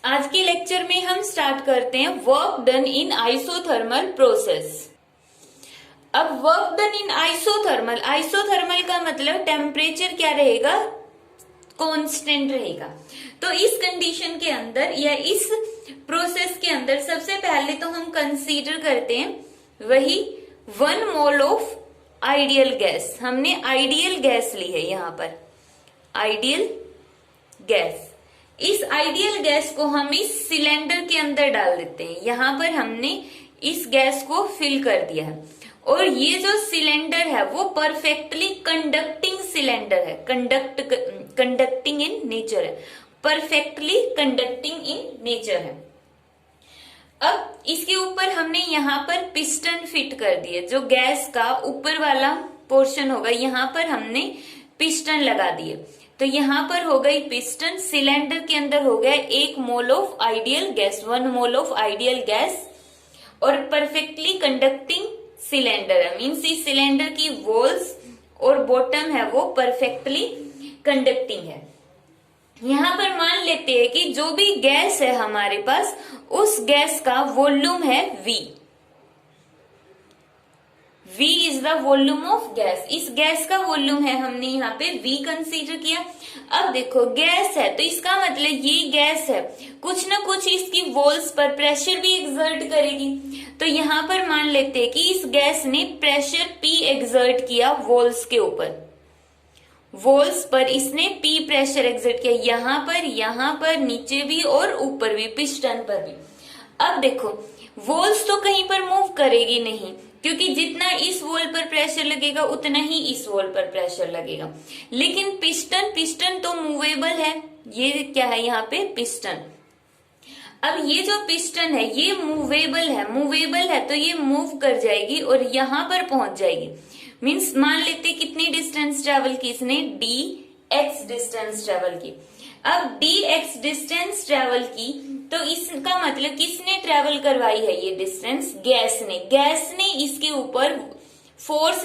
आज के लेक्चर में हम स्टार्ट करते हैं work done in isothermal process. अब work done in isothermal, isothermal का मतलब टेम्परेचर क्या रहेगा, कांस्टेंट रहेगा। तो इस कंडीशन के अंदर या इस प्रोसेस के अंदर सबसे पहले तो हम कंसीडर करते हैं वही 1 मोल ऑफ आइडियल गैस। हमने आइडियल गैस ली है यहां पर, आइडियल गैस। इस आइडियल गैस को हम इस सिलेंडर के अंदर डाल देते हैं। यहां पर हमने इस गैस को फिल कर दिया है और ये जो सिलेंडर है वो परफेक्टली कंडक्टिंग सिलेंडर है, कंडक्टिंग इन नेचर है, परफेक्टली कंडक्टिंग इन नेचर है। अब इसके ऊपर हमने यहाँ पर पिस्टन फिट कर दिए, जो गैस का ऊपर वाला पोर्शन होगा यहाँ पर हमने पिस्टन लगा दिए। तो यहाँ पर हो गई पिस्टन, सिलेंडर के अंदर हो गया 1 mole of ideal gas, 1 mole of ideal gas और परफेक्टली कंडक्टिंग सिलेंडर है, मीन्स इस सिलेंडर की वॉल्स और बॉटम है वो परफेक्टली कंडक्टिंग है। यहाँ पर मान लेते हैं कि जो भी गैस है हमारे पास उस गैस का वॉल्यूम है V। V is the volume of gas. इस गैस का वॉल्यूम है, हमने यहाँ पे V कंसीडर किया। अब देखो गैस है तो इसका मतलब ये गैस है, कुछ ना कुछ इसकी वॉल्स पर प्रेशर भी एक्सर्ट करेगी। तो यहाँ पर मान लेते हैं कि इस गैस ने प्रेशर P एक्सर्ट किया वॉल्स के ऊपर, वॉल्स पर इसने P प्रेशर एक्सर्ट किया, यहाँ पर नीचे भी और ऊपर भी, पिस्टन पर भी। अब देखो वॉल्स तो कहीं पर मूव करेगी नहीं, क्योंकि जितना इस वॉल पर प्रेशर लगेगा उतना ही इस वॉल पर प्रेशर लगेगा। लेकिन पिस्टन तो मूवेबल है, ये क्या है यहाँ पे पिस्टन। अब ये जो पिस्टन है ये मूवेबल है तो ये मूव कर जाएगी और यहाँ पर पहुंच जाएगी। मीन्स मान लेते कितनी डिस्टेंस ट्रेवल की इसने, dx डिस्टेंस ट्रेवल की। अब dx डिस्टेंस ट्रेवल की तो इसका मतलब किसने ट्रेवल करवाई है ये डिस्टेंस, गैस ने इसके ऊपर फोर्स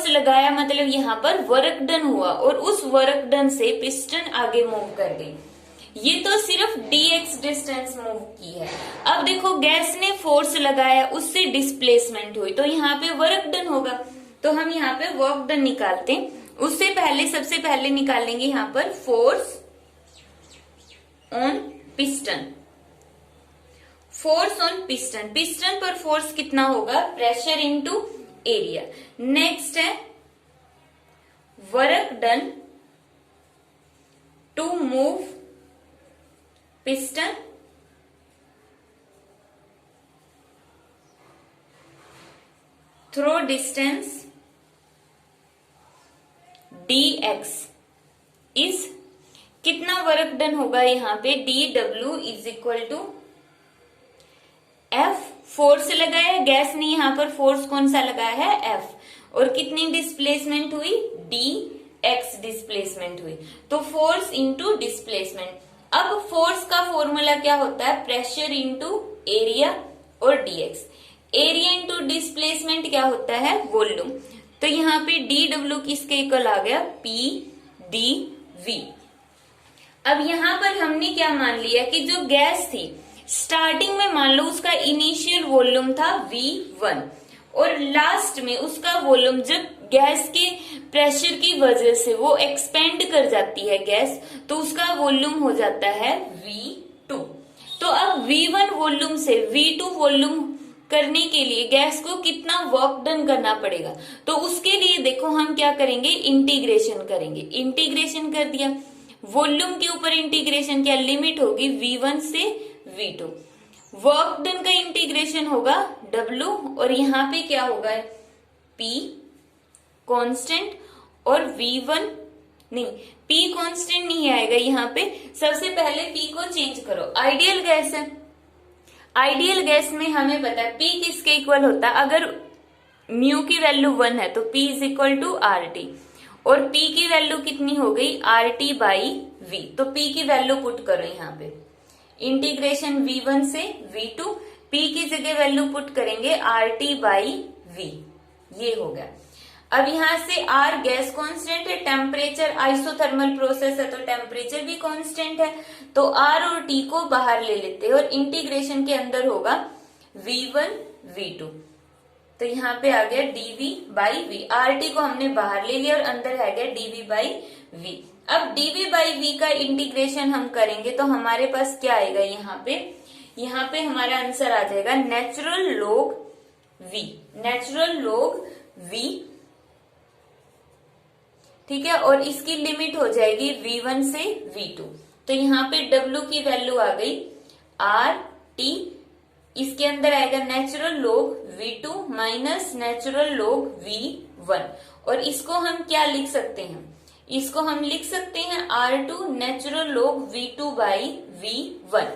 लगाया मतलब यहाँ पर वर्क डन हुआ और उस वर्क डन से पिस्टन आगे मूव कर गई। ये तो सिर्फ dx डिस्टेंस मूव की है। अब देखो गैस ने फोर्स लगाया, उससे डिस्प्लेसमेंट हुई तो यहाँ पे वर्क डन होगा। तो हम यहाँ पे वर्क डन निकालते हैं। उससे पहले सबसे पहले निकालेंगे यहाँ पर force on piston. Force on piston पर फोर्स कितना होगा, प्रेशर इनटू एरिया। नेक्स्ट है work done to move piston through distance dx is कितना वर्क डन होगा यहाँ पे, dw is equal to F। Force लगाया गैस ने, यहाँ पर फोर्स कौन सा लगाया है, F, और कितनी डिस्प्लेसमेंट हुई, dx डिस्प्लेसमेंट हुई। तो फोर्स इंटू डिस्प्लेसमेंट। अब फोर्स का फॉर्मूला क्या होता है, प्रेशर इंटू एरिया और dx। एरिया इंटू डिस्प्लेसमेंट क्या होता है, वॉल्यूम। तो यहाँ पे dw किसके इक्वल आ गया, P dV। अब यहाँ पर हमने क्या मान लिया कि जो गैस थी स्टार्टिंग में मान लो उसका इनिशियल वॉल्यूम था V1 और लास्ट में उसका वॉल्यूम जब गैस के प्रेशर की वजह से वो एक्सपेंड कर जाती है गैस, तो उसका वॉल्यूम हो जाता है V2। तो अब V1 वॉल्यूम से V2 वॉल्यूम करने के लिए गैस को कितना वर्क डन करना पड़ेगा, तो उसके लिए देखो हम क्या करेंगे, इंटीग्रेशन करेंगे। इंटीग्रेशन कर दिया, वॉल्यूम के ऊपर इंटीग्रेशन क्या लिमिट होगी, V1 से V2। वर्क डन का इंटीग्रेशन होगा W और यहाँ पे क्या होगा, P कांस्टेंट और V1 नहीं, P कांस्टेंट नहीं आएगा यहाँ पे। सबसे पहले P को चेंज करो, आइडियल गैस है, आइडियल गैस में हमें पता है P किसके इक्वल होता है, अगर म्यू की वैल्यू 1 है तो P is equal to RT और P की वैल्यू कितनी हो गई, RT बाई V। तो P की वैल्यू पुट करो यहाँ पे, इंटीग्रेशन V1 से V2, P की जगह वैल्यू पुट करेंगे RT बाई V, ये हो गया। अब यहाँ से R गैस कांस्टेंट है, टेम्परेचर आइसोथर्मल प्रोसेस है तो टेम्परेचर भी कांस्टेंट है, तो R और T को बाहर ले लेते हैं और इंटीग्रेशन के अंदर होगा V1 V2, तो यहाँ पे आ गया dV बाई V। RT को हमने बाहर ले लिया और अंदर है गया dV बाई V। अब dV बाई V का इंटीग्रेशन हम करेंगे तो हमारे पास क्या आएगा, यहाँ पे हमारा आंसर आ जाएगा नेचुरल लोग V, नेचुरल लोग V, ठीक है। और इसकी लिमिट हो जाएगी V1 से V2, तो यहाँ पे W की वैल्यू आ गई RT, इसके अंदर आएगा नेचुरल लोग V2 माइनस नेचुरल लोग V1, और इसको हम क्या लिख सकते हैं, इसको हम लिख सकते हैं R2 नेचुरल लोग V2 बाई V1,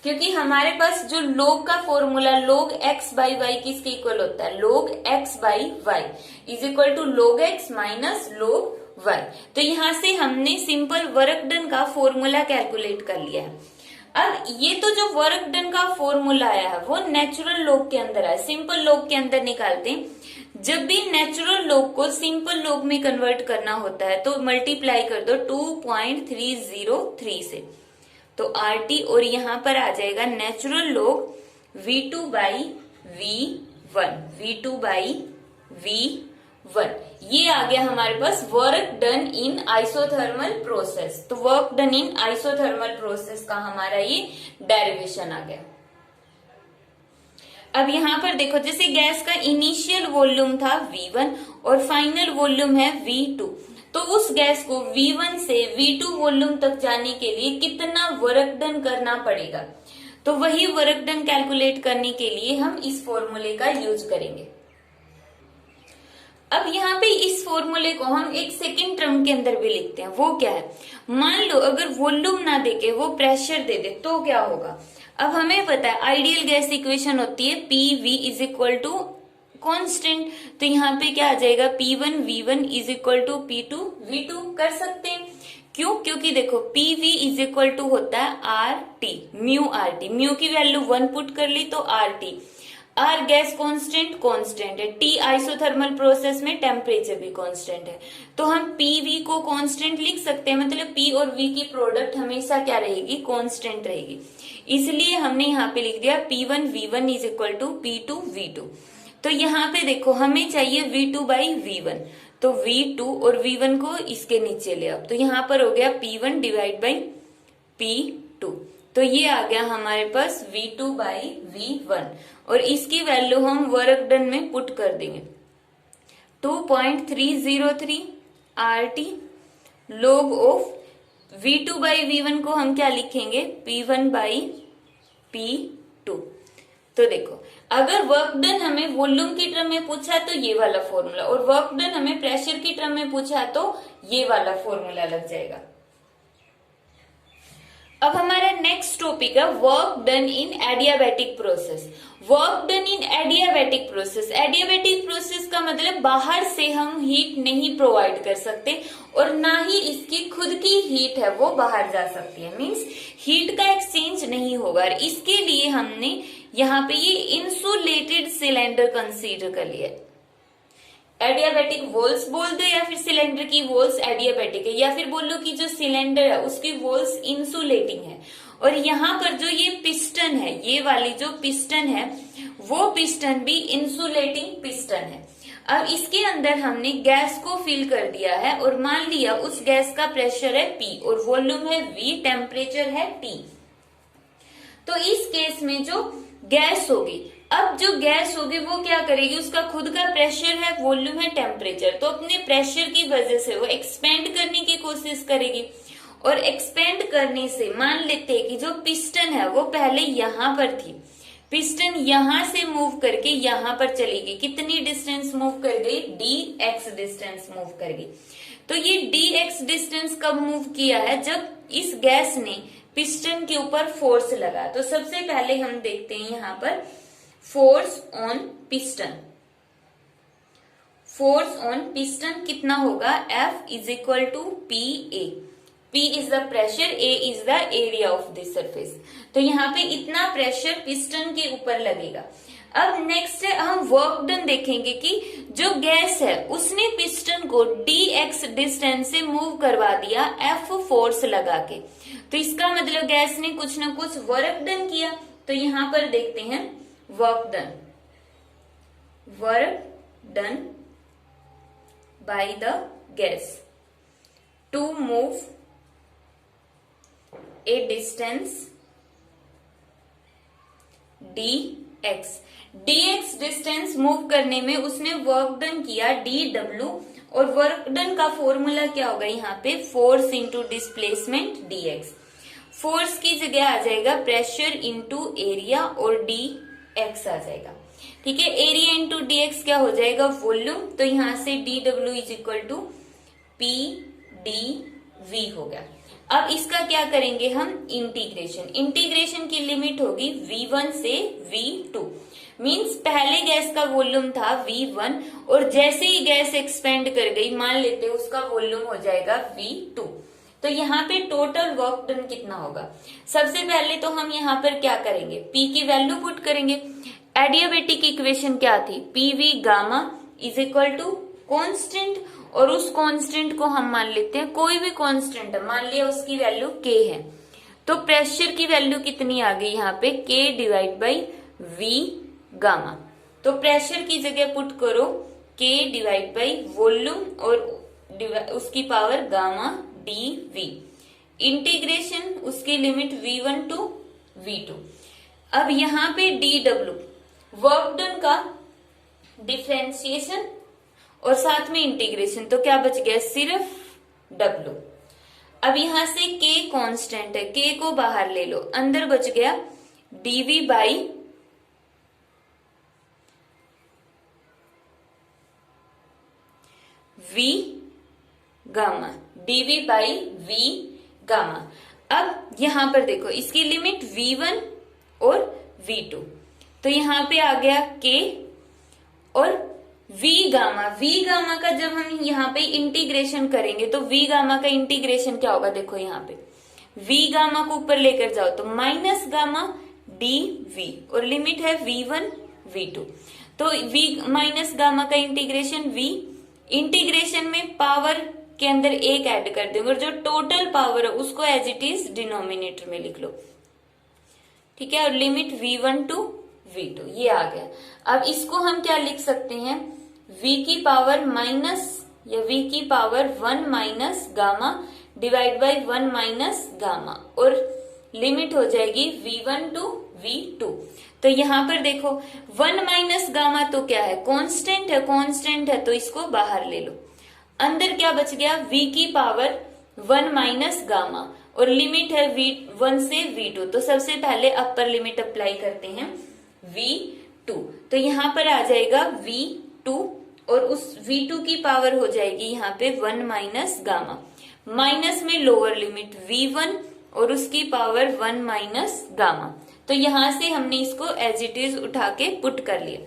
क्योंकि हमारे पास जो लोग का formula log x by y किसके इक्वल होता है, log x by y is equal to log x minus log y। तो यहां से हमने सिंपल वर्क डन का फॉर्मूला कैलकुलेट कर लिया है। अब ये तो जो वर्क डन का फॉर्मूला आया है वो नेचुरल लोग के अंदर है, सिंपल लोग के अंदर निकालते हैं। जब भी नेचुरल लोग को सिंपल लोग में कन्वर्ट करना होता है तो मल्टीप्लाई कर दो 2.303 से, तो RT, और यहाँ पर आ जाएगा नेचुरल लोग V2 by V1, V2 by V1। ये आ गया हमारे पास work done in isothermal process, तो work done in isothermal process का हमारा ये डेरिवेशन आ गया। अब यहाँ पर देखो, जैसे गैस का इनिशियल वॉल्यूम था V1 और फाइनल वॉल्यूम है V2, तो उस गैस को V1 से V2 वॉल्यूम तक जाने के लिए कितना वर्क डन करना पड़ेगा, तो वही वर्क डन कैलकुलेट करने के लिए हम इस फॉर्मूले का यूज करेंगे। अब यहाँ पे इस फॉर्मूले को हम एक सेकेंड टर्म के अंदर भी लिखते हैं, वो क्या है, मान लो अगर वॉल्यूम ना देके वो प्रेशर दे दे तो क्या होगा। अब हमें पता है आइडियल गैस इक्वेशन होती है PV is equal to constant, तो यहाँ पे क्या आ जाएगा P1 V1 is equal to P2 V2 कर सकते हैं। क्यों, क्योंकि देखो PV इज इक्वल टू होता है RT म्यू RT, म्यू की वैल्यू 1 पुट कर ली तो RT, R गैस कांस्टेंट है, T आइसोथर्मल प्रोसेस में टेम्परेचर भी कांस्टेंट है, तो हम PV को कांस्टेंट लिख सकते हैं, मतलब P और V की प्रोडक्ट हमेशा क्या रहेगी, कांस्टेंट रहेगी। इसलिए हमने यहाँ पे लिख दिया P1 V1 is equal to P2 V2। तो यहाँ पे देखो हमें चाहिए V2 बाई V1, तो V2 और V1 को इसके नीचे ले आओ, तो यहाँ पर हो गया P1 डिवाइड बाई P2, तो ये आ गया हमारे पास V2 बाई V1, और इसकी वैल्यू हम वर्क डन में पुट कर देंगे 2.303 RT log of V2 by V1 को हम क्या लिखेंगे P1 बाई P2। तो देखो अगर वर्क डन हमें वॉल्यूम की टर्म में पूछा तो ये वाला फॉर्मूला, और वर्क डन हमें प्रेशर की टर्म में पूछा तो ये वाला फॉर्मूला लग जाएगा। अब हमारा नेक्स्ट टॉपिक है work done in adiabatic process. Work done in adiabatic process, adiabatic process का मतलब बाहर से हम हीट नहीं प्रोवाइड कर सकते और ना ही इसकी खुद की हीट है वो बाहर जा सकती है, मींस हीट का एक्सचेंज नहीं होगा। इसके लिए हमने यहाँ पे ये इंसुलेटेड सिलेंडर कंसीडर कर लिया। एडियाबैटिक वॉल्स बोल दो या फिर सिलेंडर की वॉल्स एडियाबैटिक है, या फिर बोलो कि जो सिलेंडर है उसकी वॉल्स इंसुलेटिंग है, और यहाँ पर जो ये पिस्टन है, ये वाली जो पिस्टन है वो पिस्टन भी इंसुलेटिंग पिस्टन है। अब इसके अंदर हमने गैस को फिल कर दिया है और मान लिया उस गैस का प्रेशर है P और वॉल्यूम है V, टेम्परेचर है T। तो इस केस में जो गैस होगी, अब जो गैस होगी वो क्या करेगी, उसका खुद का प्रेशर है, वॉल्यूम है, टेम्परेचर, तो अपने प्रेशर की वजह से वो एक्सपेंड करने की कोशिश करेगी, और एक्सपेंड करने से मान लेते हैं कि जो पिस्टन है वो पहले यहाँ पर थी, पिस्टन यहाँ से मूव करके यहाँ पर चलेगी, कितनी डिस्टेंस मूव कर गई, dx डिस्टेंस मूव कर गई। तो ये dx डिस्टेंस कब मूव किया है, जब इस गैस ने पिस्टन के ऊपर फोर्स लगा। तो सबसे पहले हम देखते हैं यहाँ पर force on piston, force on piston कितना होगा, F is equal to PA, P is the pressure, A is the area of the surface. तो यहाँ पे इतना प्रेशर पिस्टन के ऊपर लगेगा। अब नेक्स्ट है हम वर्क डन देखेंगे कि जो गैस है उसने पिस्टन को dx डिस्टेंस से मूव करवा दिया F फोर्स लगा के, तो इसका मतलब गैस ने कुछ ना कुछ वर्क डन किया। तो यहां पर देखते हैं work done by the gas to move a distance dx distance move करने में उसने वर्क डन किया dw, और वर्क डन का फॉर्मूला क्या होगा यहाँ पे, force into displacement dx। Force की जगह आ जाएगा प्रेशर इंटू एरिया और dx आ जाएगा। ठीक है, एरिया इंटू dx क्या हो जाएगा, वॉल्यूम। तो यहां से dw is equal to p dv हो गया। अब इसका क्या करेंगे हम, इंटीग्रेशन की लिमिट होगी v1 से v2। मींस पहले गैस का वॉल्यूम था v1 और जैसे ही गैस एक्सपेंड कर गई, मान लेते हैं उसका वॉल्यूम हो जाएगा v2। तो यहाँ पे टोटल वर्क डन कितना होगा, सबसे पहले तो हम यहाँ पर क्या करेंगे, p की वैल्यू पुट करेंगे। एडियाबेटिक इक्वेशन क्या थी, pv gamma is equal to constant, और उस कांस्टेंट को हम मान लेते हैं कोई भी कांस्टेंट है, मान लिया उसकी वैल्यू k है। तो प्रेशर की वैल्यू कितनी आ गई यहाँ पे, k divide by v gamma. तो प्रेशर की जगह पुट करो k डिवाइड बाई वॉल्यूम और उसकी पावर गामा dv। इंटीग्रेशन उसकी लिमिट v1 टू v2। अब यहाँ पे dw वर्क डन का डिफरेंशिएशन और साथ में इंटीग्रेशन, तो क्या बच गया, सिर्फ W। अब यहां से K कांस्टेंट है, K को बाहर ले लो, अंदर बच गया dV by V gamma, dV by V gamma. अब यहां पर देखो इसकी लिमिट V1 और V2, तो यहां पे आ गया K और V गामा का जब हम यहाँ पे इंटीग्रेशन करेंगे तो V गामा का इंटीग्रेशन क्या होगा, देखो यहाँ पे V गामा को ऊपर लेकर जाओ तो माइनस गामा dV, और लिमिट है V1 V2। तो V माइनस गामा का इंटीग्रेशन V, इंटीग्रेशन में पावर के अंदर एक ऐड कर देंगे और जो टोटल पावर है उसको एज इट इज डिनोमिनेटर में लिख लो। ठीक है, और लिमिट V1 टू V2 ये आ गया। अब इसको हम क्या लिख सकते हैं, v की पावर माइनस या v की power 1 minus gamma divide by 1 minus gamma, और लिमिट हो जाएगी v1 टू v2। तो यहाँ पर देखो 1 माइनस गामा तो क्या है, कांस्टेंट है तो इसको बाहर ले लो। अंदर क्या बच गया, v की पावर 1 माइनस गामा, और लिमिट है v1 से v2। तो सबसे पहले अपर लिमिट अप्लाई करते हैं v2, तो यहाँ पर आ जाएगा v2 और उस v2 की पावर हो जाएगी यहाँ पे 1 माइनस गामा, माइनस में लोअर लिमिट v1 और उसकी पावर 1 माइनस गामा। तो यहां से हमने इसको एज इट इज उठा के पुट कर लिया।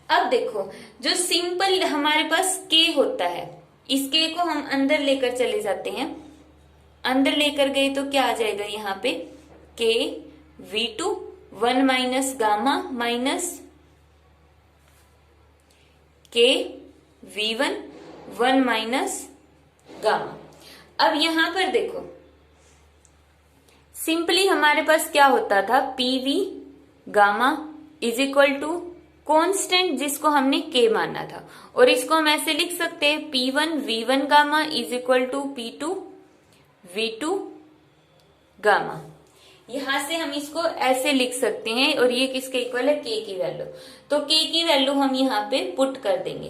अब देखो जो सिंपल हमारे पास k होता है, इस k को हम अंदर लेकर चले जाते हैं, अंदर लेकर गए तो क्या आ जाएगा यहाँ पे k v2 1 minus gamma minus k v1 1 minus gamma. अब यहां पर देखो सिंपली हमारे पास क्या होता था, pv gamma is equal to constant जिसको हमने k माना था, और इसको हम ऐसे लिख सकते हैं p1 v1 gamma is equal to p2 v2 gamma. यहां से हम इसको ऐसे लिख सकते हैं, और ये किसके इक्वल है, k की वैल्यू। तो k की वैल्यू हम यहाँ पे पुट कर देंगे।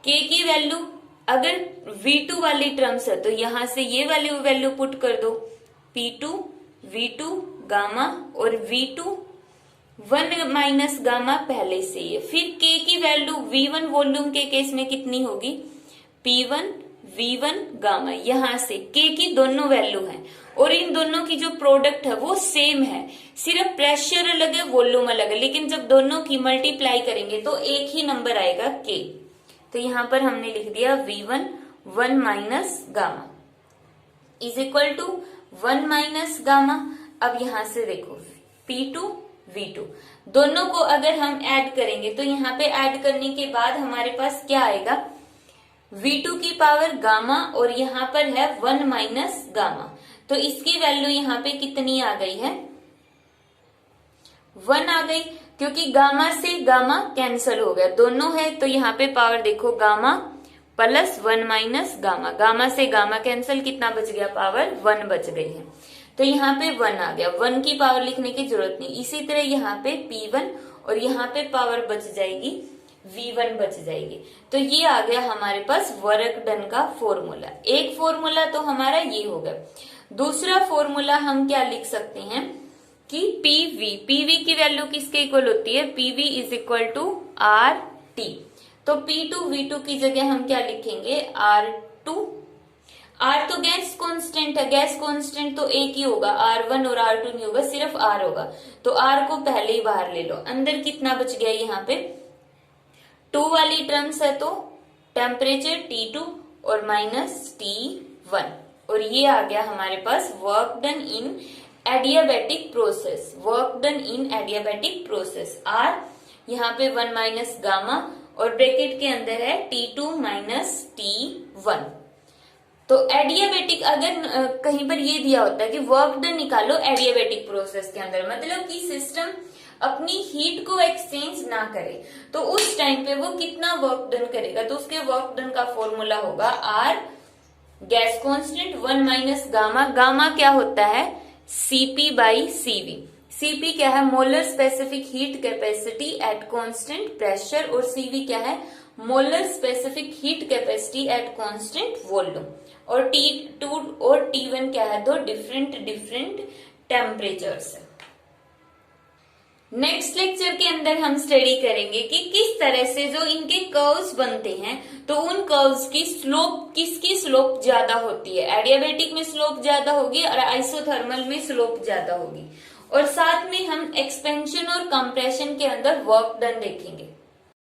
k की वैल्यू अगर v2 वाली टर्म्स है तो यहां से ये वाली वैल्यू पुट कर दो, p2 v2 गामा और v2 1 माइनस गामा पहले से ही है। फिर k की वैल्यू v1 वॉल्यूम के केस में कितनी होगी, p1 v1 गामा। यहां से k की दोनों वैल्यू है और इन दोनों की जो प्रोडक्ट है वो सेम है, सिर्फ प्रेशर अलग है वॉल्यूम अलग है, लेकिन जब दोनों की मल्टीप्लाई करेंगे तो एक ही नंबर आएगा k। तो यहां पर हमने लिख दिया v1 1 minus gamma is equal to 1 minus gamma. अब यहां से देखो p2 V2। दोनों को अगर हम ऐड करेंगे तो यहाँ पे ऐड करने के बाद हमारे पास क्या आएगा, V2 की पावर गामा और यहाँ पर है 1 माइनस गामा। तो इसकी वैल्यू यहाँ पे कितनी आ गई है, 1 आ गई, क्योंकि गामा से गामा कैंसल हो गया, दोनों है तो यहाँ पे पावर देखो gamma plus 1 minus gamma, gamma से गामा कैंसल, कितना बच गया, पावर 1 बच गई है। तो यहाँ पे 1 आ गया, 1 की पावर लिखने की जरूरत नहीं। इसी तरह यहाँ पे P1 और यहाँ पे पावर बच जाएगी V1 बच जाएगी। तो ये आ गया हमारे पास वर्क डन का फॉर्मूला। एक फॉर्मूला तो हमारा ये हो गया। दूसरा फॉर्मूला हम क्या लिख सकते हैं कि पीवी की वैल्यू किसके इक्वल होती है, PV is equal to R T. तो P2 V2 की जगह हम क्या लिखेंगे, R2। R तो गैस कांस्टेंट है, गैस कांस्टेंट तो एक ही होगा, R1 और R2 नहीं होगा, सिर्फ R होगा। तो R को पहले ही बाहर ले लो। अंदर कितना बच गया, यहाँ पे 2 वाली टर्म्स है तो टेम्परेचर T2 और माइनस T1, और ये आ गया हमारे पास work done in adiabatic process, work done in adiabatic process. R यहाँ पे 1 माइनस गामा और ब्रैकेट के अंदर है T2 माइनस T1। तो एडियाबैटिक अगर कहीं पर ये दिया होता है कि वर्क डन निकालो एडियाबैटिक प्रोसेस के अंदर, मतलब कि सिस्टम अपनी हीट को एक्सचेंज ना करे, तो उस टाइम पे वो कितना वर्क डन करेगा, तो उसके वर्क डन का फॉर्मूला होगा R gas constant 1 minus gamma, gamma क्या होता है, Cp बाई Cv। Cp क्या है, molar specific heat capacity at constant pressure, और Cv क्या है, molar specific heat capacity at constant volume. और T2 और T1 क्या है, दो डिफरेंट टेम्परेचर्स है। नेक्स्ट लेक्चर के अंदर हम स्टडी करेंगे कि किस तरह से जो इनके कर्व्स बनते हैं, तो उन कर्व्स की स्लोप, किसकी स्लोप ज्यादा होती है, एडियाबैटिक में स्लोप ज्यादा होगी और आइसोथर्मल में स्लोप ज्यादा होगी। और साथ में हम एक्सपेंशन और कंप्रेशन के अंदर वर्क डन देखेंगे।